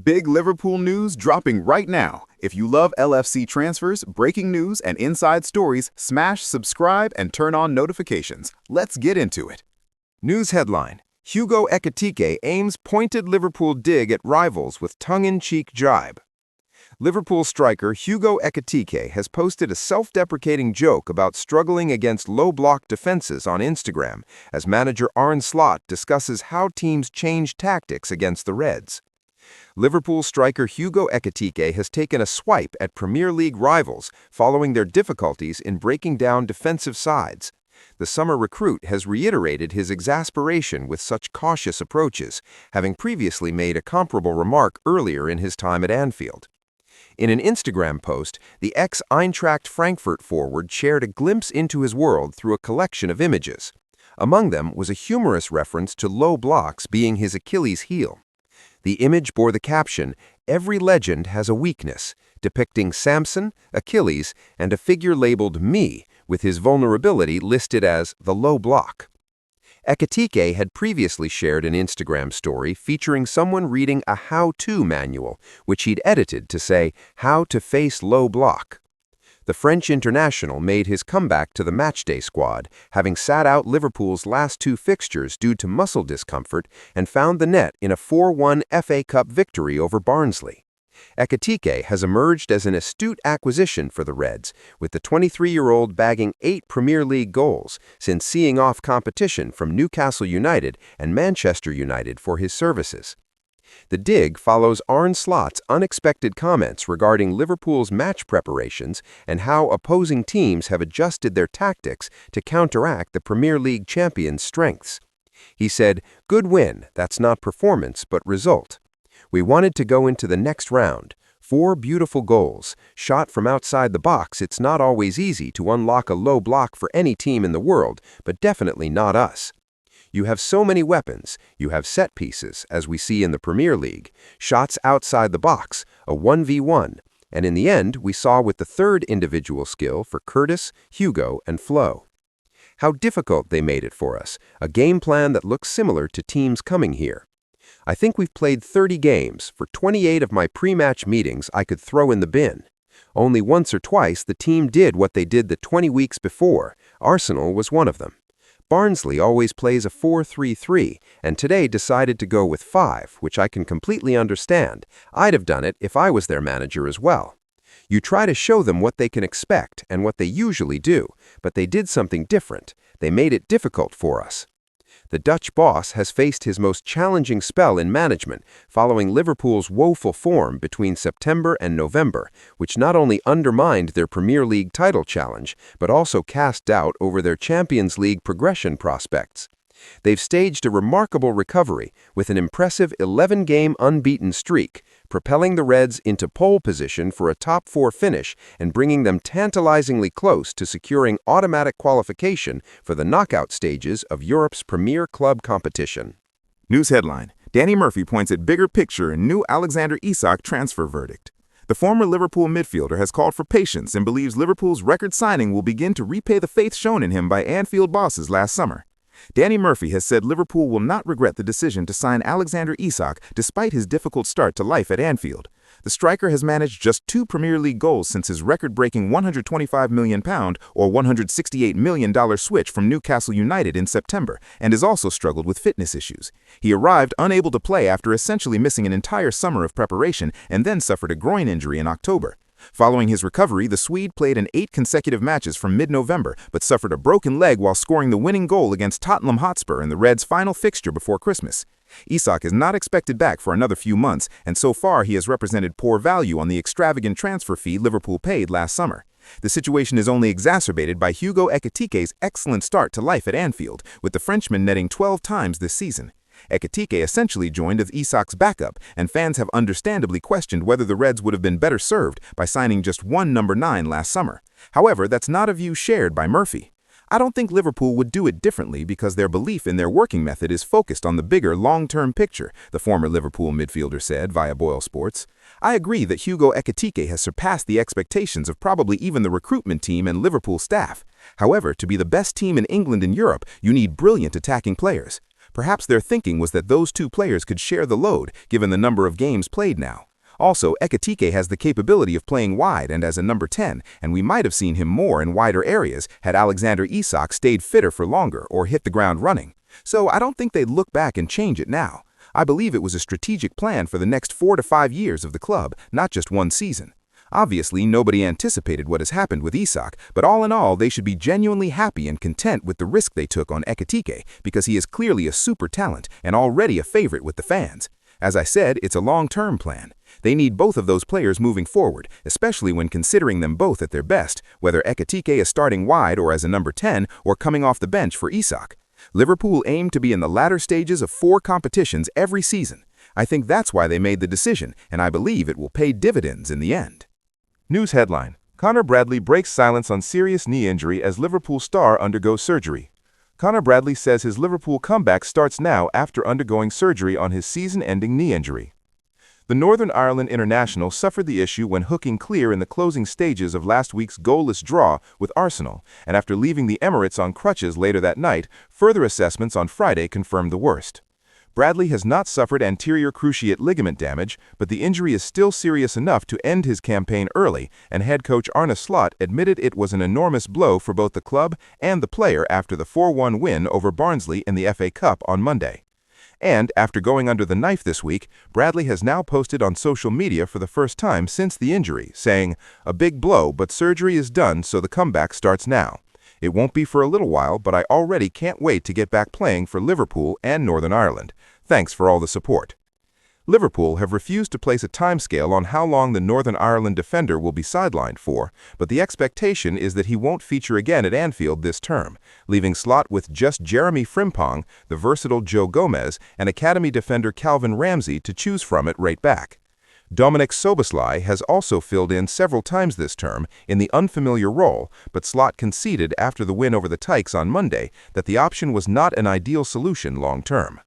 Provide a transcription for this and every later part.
Big Liverpool news dropping right now. If you love LFC transfers, breaking news, and inside stories, smash subscribe and turn on notifications. Let's get into it. News headline: Hugo Ekitike aims pointed Liverpool dig at rivals with tongue-in-cheek jibe. Liverpool striker Hugo Ekitike has posted a self-deprecating joke about struggling against low-block defenses on Instagram as manager Arne Slot discusses how teams change tactics against the Reds. Liverpool striker Hugo Ekitike has taken a swipe at Premier League rivals following their difficulties in breaking down defensive sides. The summer recruit has reiterated his exasperation with such cautious approaches, having previously made a comparable remark earlier in his time at Anfield. In an Instagram post, the ex-Eintracht Frankfurt forward shared a glimpse into his world through a collection of images. Among them was a humorous reference to low blocks being his Achilles heel. The image bore the caption, "Every legend has a weakness," depicting Samson, Achilles, and a figure labeled me, with his vulnerability listed as the low block. Ekitike had previously shared an Instagram story featuring someone reading a how-to manual, which he'd edited to say, "How to face low block." The French international made his comeback to the matchday squad, having sat out Liverpool's last two fixtures due to muscle discomfort and found the net in a 4-1 FA Cup victory over Barnsley. Ekitike has emerged as an astute acquisition for the Reds, with the 23-year-old bagging 8 Premier League goals since seeing off competition from Newcastle United and Manchester United for his services. The dig follows Arne Slot's unexpected comments regarding Liverpool's match preparations and how opposing teams have adjusted their tactics to counteract the Premier League champions' strengths. He said, "Good win, that's not performance but result. We wanted to go into the next round. 4 beautiful goals. Shot from outside the box, it's not always easy to unlock a low block for any team in the world, but definitely not us. You have so many weapons. You have set pieces, as we see in the Premier League, shots outside the box, a 1v1, and in the end, we saw with the third individual skill for Curtis, Hugo, and Flo. How difficult they made it for us, a game plan that looks similar to teams coming here. I think we've played 30 games. For 28 of my pre-match meetings, I could throw in the bin. Only once or twice the team did what they did the 20 weeks before. Arsenal was one of them. Barnsley always plays a 4-3-3, and today decided to go with 5, which I can completely understand. I'd have done it if I was their manager as well. You try to show them what they can expect and what they usually do, but they did something different. They made it difficult for us." The Dutch boss has faced his most challenging spell in management following Liverpool's woeful form between September and November, which not only undermined their Premier League title challenge, but also cast doubt over their Champions League progression prospects. They've staged a remarkable recovery with an impressive 11-game unbeaten streak, propelling the Reds into pole position for a top 4 finish and bringing them tantalizingly close to securing automatic qualification for the knockout stages of Europe's premier club competition. News headline: Danny Murphy points at bigger picture in new Alexander Isak transfer verdict. The former Liverpool midfielder has called for patience and believes Liverpool's record signing will begin to repay the faith shown in him by Anfield bosses last summer. Danny Murphy has said Liverpool will not regret the decision to sign Alexander Isak despite his difficult start to life at Anfield. The striker has managed just 2 Premier League goals since his record-breaking £125 million or $168 million switch from Newcastle United in September, and has also struggled with fitness issues. He arrived unable to play after essentially missing an entire summer of preparation and then suffered a groin injury in October. Following his recovery, the Swede played in 8 consecutive matches from mid-November, but suffered a broken leg while scoring the winning goal against Tottenham Hotspur in the Reds' final fixture before Christmas. Isak is not expected back for another few months, and so far he has represented poor value on the extravagant transfer fee Liverpool paid last summer. The situation is only exacerbated by Hugo Ekitike's excellent start to life at Anfield, with the Frenchman netting 12 times this season. Ekitike essentially joined as Isak's backup, and fans have understandably questioned whether the Reds would have been better served by signing just one number 9 last summer. However, that's not a view shared by Murphy. "I don't think Liverpool would do it differently because their belief in their working method is focused on the bigger long-term picture," the former Liverpool midfielder said via Boyle Sports. "I agree that Hugo Ekitike has surpassed the expectations of probably even the recruitment team and Liverpool staff. However, to be the best team in England and Europe, you need brilliant attacking players. Perhaps their thinking was that those two players could share the load, given the number of games played now. Also, Ekitike has the capability of playing wide and as a number 10, and we might have seen him more in wider areas had Alexander Isak stayed fitter for longer or hit the ground running. So I don't think they'd look back and change it now. I believe it was a strategic plan for the next 4 to 5 years of the club, not just one season. Obviously, nobody anticipated what has happened with Isak, but all in all, they should be genuinely happy and content with the risk they took on Ekitike because he is clearly a super talent and already a favorite with the fans. As I said, it's a long-term plan. They need both of those players moving forward, especially when considering them both at their best, whether Ekitike is starting wide or as a number 10 or coming off the bench for Isak. Liverpool aim to be in the latter stages of 4 competitions every season. I think that's why they made the decision, and I believe it will pay dividends in the end. News headline: Conor Bradley breaks silence on serious knee injury as Liverpool star undergoes surgery. Conor Bradley says his Liverpool comeback starts now after undergoing surgery on his season-ending knee injury. The Northern Ireland international suffered the issue when hooking clear in the closing stages of last week's goalless draw with Arsenal, and after leaving the Emirates on crutches later that night, further assessments on Friday confirmed the worst. Bradley has not suffered anterior cruciate ligament damage, but the injury is still serious enough to end his campaign early, and head coach Arne Slot admitted it was an enormous blow for both the club and the player after the 4-1 win over Barnsley in the FA Cup on Monday. And after going under the knife this week, Bradley has now posted on social media for the first time since the injury, saying, "A big blow, but surgery is done, so the comeback starts now. It won't be for a little while, but I already can't wait to get back playing for Liverpool and Northern Ireland. Thanks for all the support." Liverpool have refused to place a timescale on how long the Northern Ireland defender will be sidelined for, but the expectation is that he won't feature again at Anfield this term, leaving Slot with just Jeremy Frimpong, the versatile Joe Gomez, and academy defender Calvin Ramsey to choose from at right back. Dominik Szoboszlai has also filled in several times this term in the unfamiliar role, but Slot conceded after the win over the Tykes on Monday that the option was not an ideal solution long-term.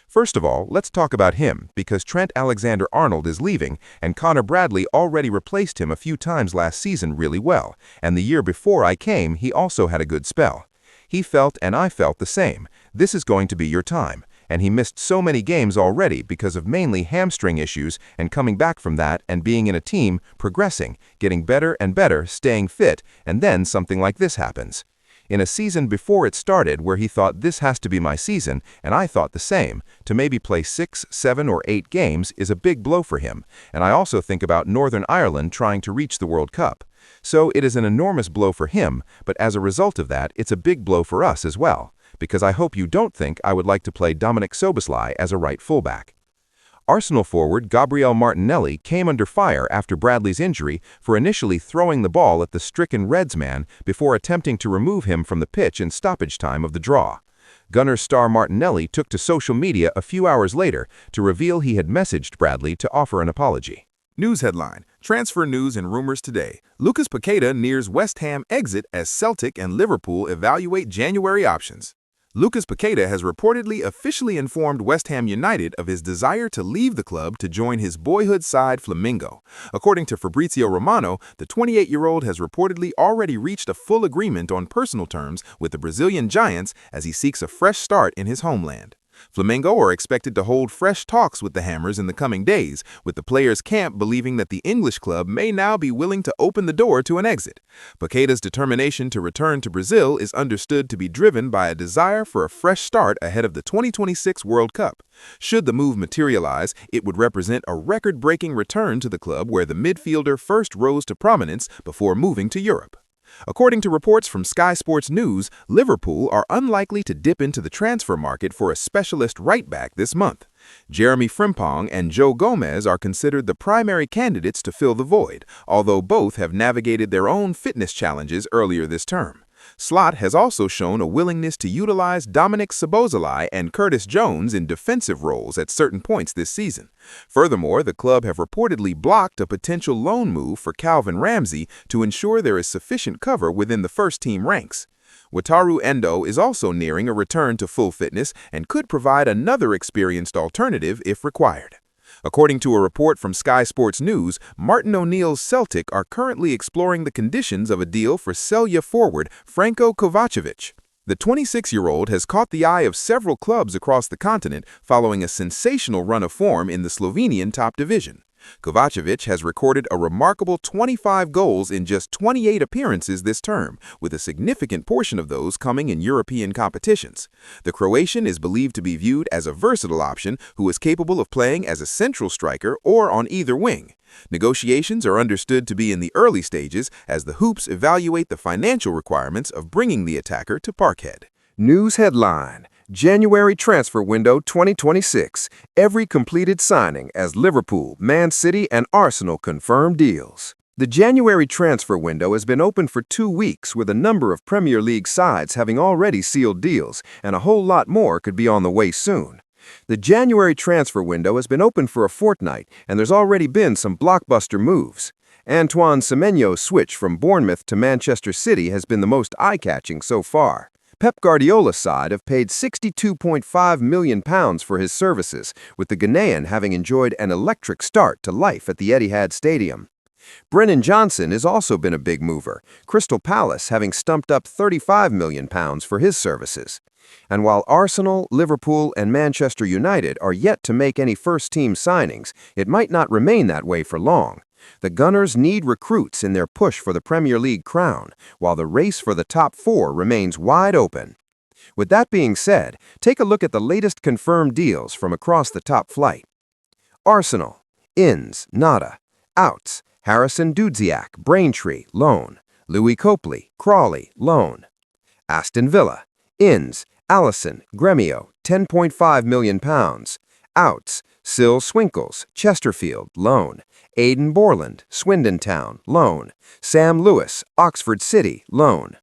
First of all, let's talk about him, because Trent Alexander-Arnold is leaving, and Conor Bradley already replaced him a few times last season really well, and the year before I came, he also had a good spell. He felt, and I felt the same, this is going to be your time, and he missed so many games already because of mainly hamstring issues, and coming back from that and being in a team, progressing, getting better and better, staying fit, and then something like this happens. In a season before it started where he thought this has to be my season, and I thought the same, to maybe play 6, 7, or 8 games is a big blow for him, and I also think about Northern Ireland trying to reach the World Cup. So it is an enormous blow for him, but as a result of that, it's a big blow for us as well, because I hope you don't think I would like to play Dominik Szoboszlai as a right fullback. Arsenal forward Gabriel Martinelli came under fire after Bradley's injury for initially throwing the ball at the stricken Reds man before attempting to remove him from the pitch in stoppage time of the draw. Gunners star Martinelli took to social media a few hours later to reveal he had messaged Bradley to offer an apology. News headline: Transfer news and rumors today. Lucas Paqueta nears West Ham exit as Celtic and Liverpool evaluate January options. Lucas Paqueta has reportedly officially informed West Ham United of his desire to leave the club to join his boyhood side Flamengo. According to Fabrizio Romano, the 28-year-old has reportedly already reached a full agreement on personal terms with the Brazilian Giants as he seeks a fresh start in his homeland. Flamengo are expected to hold fresh talks with the Hammers in the coming days, with the players' camp believing that the English club may now be willing to open the door to an exit. Paqueta's determination to return to Brazil is understood to be driven by a desire for a fresh start ahead of the 2026 World Cup. Should the move materialize, it would represent a record-breaking return to the club where the midfielder first rose to prominence before moving to Europe. According to reports from Sky Sports News, Liverpool are unlikely to dip into the transfer market for a specialist right-back this month. Jeremy Frimpong and Joe Gomez are considered the primary candidates to fill the void, although both have navigated their own fitness challenges earlier this term. Slot has also shown a willingness to utilize Dominik Szoboszlai and Curtis Jones in defensive roles at certain points this season. Furthermore, the club have reportedly blocked a potential loan move for Calvin Ramsey to ensure there is sufficient cover within the first-team ranks. Wataru Endo is also nearing a return to full fitness and could provide another experienced alternative if required. According to a report from Sky Sports News, Martin O'Neill's Celtic are currently exploring the conditions of a deal for Celje forward Franko Kovacevic. The 26-year-old has caught the eye of several clubs across the continent following a sensational run of form in the Slovenian top division. Kovacevic has recorded a remarkable 25 goals in just 28 appearances this term, with a significant portion of those coming in European competitions. The Croatian is believed to be viewed as a versatile option who is capable of playing as a central striker or on either wing. Negotiations are understood to be in the early stages as the Hoops evaluate the financial requirements of bringing the attacker to Parkhead. News headline: January transfer window 2026. Every completed signing as Liverpool, Man City, and Arsenal confirm deals. The January transfer window has been open for 2 weeks, with a number of Premier League sides having already sealed deals, and a whole lot more could be on the way soon. The January transfer window has been open for a fortnight, and there's already been some blockbuster moves. Antoine Semenyo's switch from Bournemouth to Manchester City has been the most eye-catching so far. Pep Guardiola's side have paid £62.5 million for his services, with the Ghanaian having enjoyed an electric start to life at the Etihad Stadium. Brennan Johnson has also been a big mover, Crystal Palace having stumped up £35 million for his services. And while Arsenal, Liverpool, and Manchester United are yet to make any first-team signings, it might not remain that way for long. The Gunners need recruits in their push for the Premier League crown, while the race for the top 4 remains wide open. With that being said, take a look at the latest confirmed deals from across the top flight. Arsenal: ins, nada. Outs: Harrison Dudziak, Braintree, loan. Louis Copley, Crawley, loan. Aston Villa: ins, Allison, Gremio, £10.5 million. Outs: Sil Swinkles, Chesterfield, loan. Aidan Borland, Swindon Town, loan. Sam Lewis, Oxford City, loan.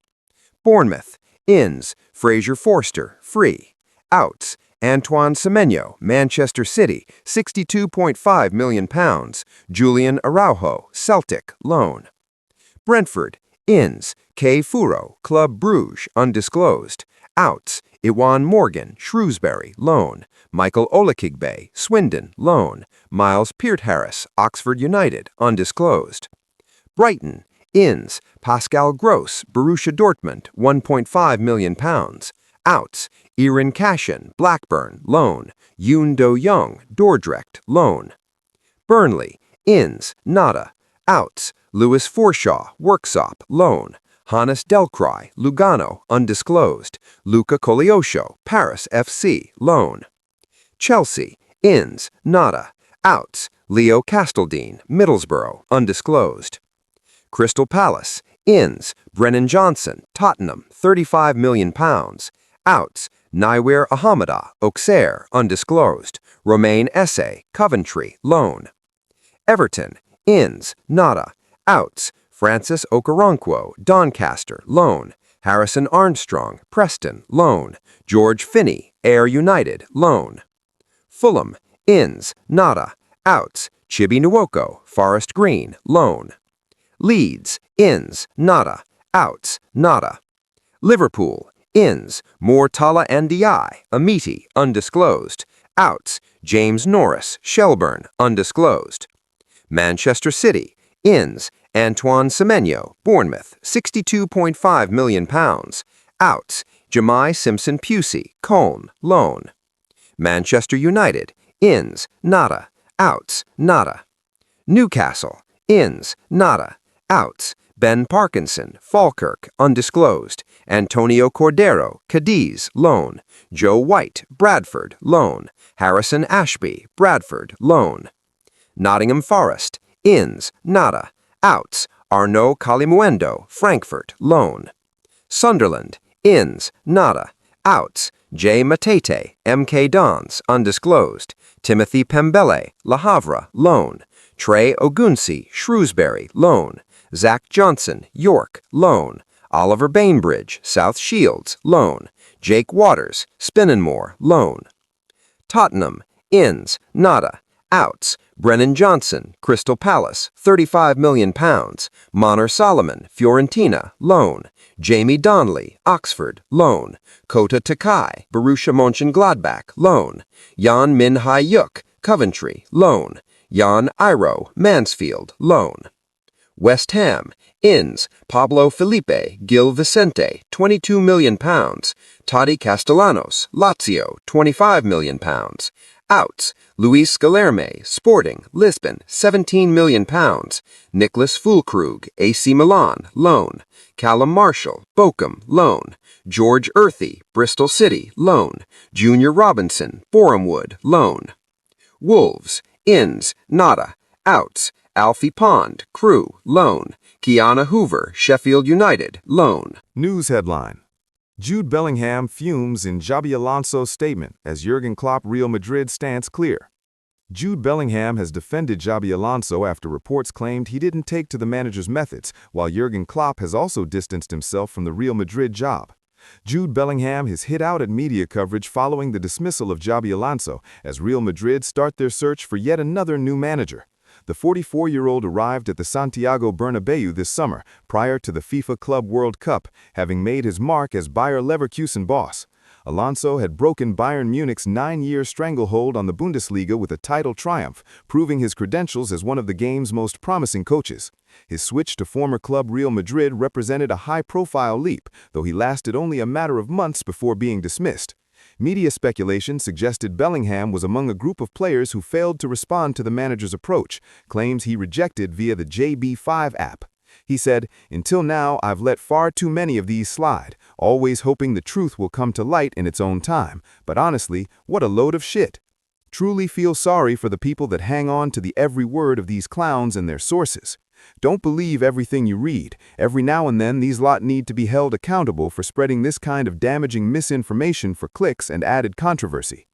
Bournemouth: ins, Fraser Forster, free. Outs: Antoine Semenyo, Manchester City, £62.5 million. Julian Araujo, Celtic, loan. Brentford: ins, K. Furo, Club Bruges, undisclosed. Outs: Iwan Morgan, Shrewsbury, loan. Michael Olakigbe, Swindon, loan. Miles Peart-Harris, Oxford United, undisclosed. Brighton: ins, Pascal Gross, Borussia Dortmund, £1.5 million. Outs: Erin Cashin, Blackburn, loan. Yoon Do-young, Dordrecht, loan. Burnley: ins, nada. Outs: Lewis Forshaw, Worksop, loan. Hannes Delcroix, Lugano, undisclosed. Luca Koleosho, Paris FC, loan. Chelsea: ins, nada. Outs: Leo Castledine, Middlesbrough, undisclosed. Crystal Palace: ins, Brennan Johnson, Tottenham, £35 million. Outs: Naiwir Ahamada, Auxerre, undisclosed. Romain Esse, Coventry, loan. Everton: ins, nada. Outs: Francis Okoronkwo, Doncaster, loan. Harrison Armstrong, Preston, loan. George Finney, Ayr United, loan. Fulham: ins, nada. Outs: Chibi Nwoko, Forest Green, loan. Leeds: ins, nada. Outs: nada. Liverpool: ins, Mortala Ndiaye, Amiti, undisclosed. Outs: James Norris, Shelburne, undisclosed. Manchester City: ins, Antoine Semenyo, Bournemouth, £62.5 million. Outs: Jamai Simpson-Pusey, Colne, loan. Manchester United: ins, nada. Outs: nada. Newcastle: ins, nada. Outs: Ben Parkinson, Falkirk, undisclosed. Antonio Cordero, Cadiz, loan. Joe White, Bradford, loan. Harrison Ashby, Bradford, loan. Nottingham Forest: ins, nada. Outs: Arnaud Calimuendo, Frankfurt, loan. Sunderland: ins, nada. Outs: J. Matete, MK Dons, undisclosed. Timothy Pembele, Le Havre, loan. Trey Ogunsi, Shrewsbury, loan. Zach Johnson, York, loan. Oliver Bainbridge, South Shields, loan. Jake Waters, Spinnanmore, loan. Tottenham: ins, nada. Outs: Brennan Johnson, Crystal Palace, £35 million. Monor Solomon, Fiorentina, loan. Jamie Donnelly, Oxford, loan. Kota Takai, Borussia Mönchengladbach, loan. Jan Min Hai-yuk, Coventry, loan. Jan Iro, Mansfield, loan. West Ham, ins, Pablo Felipe, Gil Vicente, £22 million. Tati Castellanos, Lazio, £25 million. Outs, Luis Guilherme, Sporting, Lisbon, £17 million. Nicholas Füllkrug, AC Milan, loan. Callum Marshall, Bochum, loan. George Earthy, Bristol City, loan. Junior Robinson, Bournemouth, loan. Wolves, ins, nada. Outs, Alfie Pond, Crew, loan. Kiana Hoover, Sheffield United, loan. News headline: Jude Bellingham fumes in Xabi Alonso's statement as Jurgen Klopp Real Madrid stance clear. Jude Bellingham has defended Xabi Alonso after reports claimed he didn't take to the manager's methods, while Jurgen Klopp has also distanced himself from the Real Madrid job. Jude Bellingham has hit out at media coverage following the dismissal of Xabi Alonso as Real Madrid start their search for yet another new manager. The 44-year-old arrived at the Santiago Bernabeu this summer, prior to the FIFA Club World Cup, having made his mark as Bayer Leverkusen boss. Alonso had broken Bayern Munich's 9-year stranglehold on the Bundesliga with a title triumph, proving his credentials as one of the game's most promising coaches. His switch to former club Real Madrid represented a high-profile leap, though he lasted only a matter of months before being dismissed. Media speculation suggested Bellingham was among a group of players who failed to respond to the manager's approach, claims he rejected via the JB5 app. He said, "Until now, I've let far too many of these slide, always hoping the truth will come to light in its own time. But honestly, what a load of shit. Truly feel sorry for the people that hang on to the every word of these clowns and their sources. Don't believe everything you read. Every now and then, these lot need to be held accountable for spreading this kind of damaging misinformation for clicks and added controversy."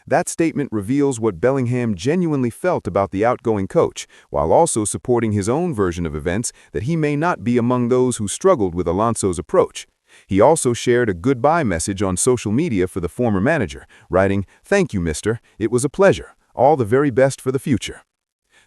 That statement reveals what Bellingham genuinely felt about the outgoing coach, while also supporting his own version of events that he may not be among those who struggled with Alonso's approach. He also shared a goodbye message on social media for the former manager, writing, "Thank you, mister. It was a pleasure. All the very best for the future."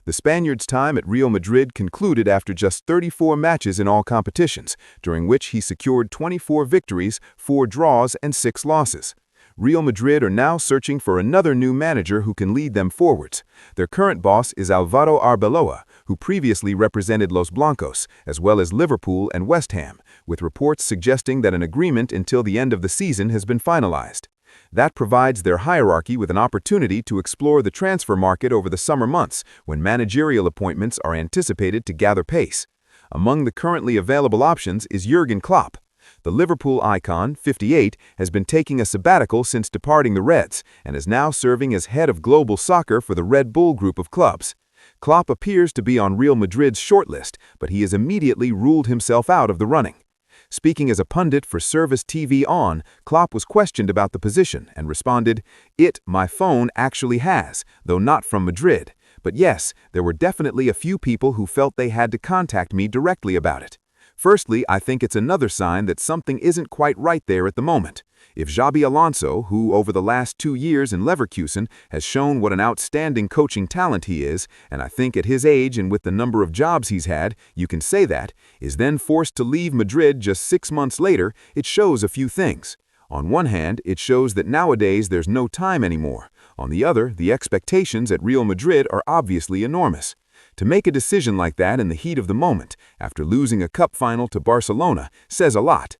The Spaniard's time at Real Madrid concluded after just 34 matches in all competitions, during which he secured 24 victories, 4 draws, and 6 losses. Real Madrid are now searching for another new manager who can lead them forwards. Their current boss is Alvaro Arbeloa, who previously represented Los Blancos, as well as Liverpool and West Ham, with reports suggesting that an agreement until the end of the season has been finalized. That provides their hierarchy with an opportunity to explore the transfer market over the summer months, when managerial appointments are anticipated to gather pace. Among the currently available options is Jurgen Klopp. The Liverpool icon, 58, has been taking a sabbatical since departing the Reds and is now serving as head of global soccer for the Red Bull group of clubs. Klopp appears to be on Real Madrid's shortlist, but he has immediately ruled himself out of the running. Speaking as a pundit for Service TV On, Klopp was questioned about the position and responded, My phone actually has, though not from Madrid. But yes, there were definitely a few people who felt they had to contact me directly about it. Firstly, I think it's another sign that something isn't quite right there at the moment. If Xabi Alonso, who over the last 2 years in Leverkusen has shown what an outstanding coaching talent he is, and I think at his age and with the number of jobs he's had, you can say that, is then forced to leave Madrid just 6 months later, it shows a few things. On one hand, it shows that nowadays there's no time anymore. On the other, the expectations at Real Madrid are obviously enormous. To make a decision like that in the heat of the moment, after losing a cup final to Barcelona, says a lot.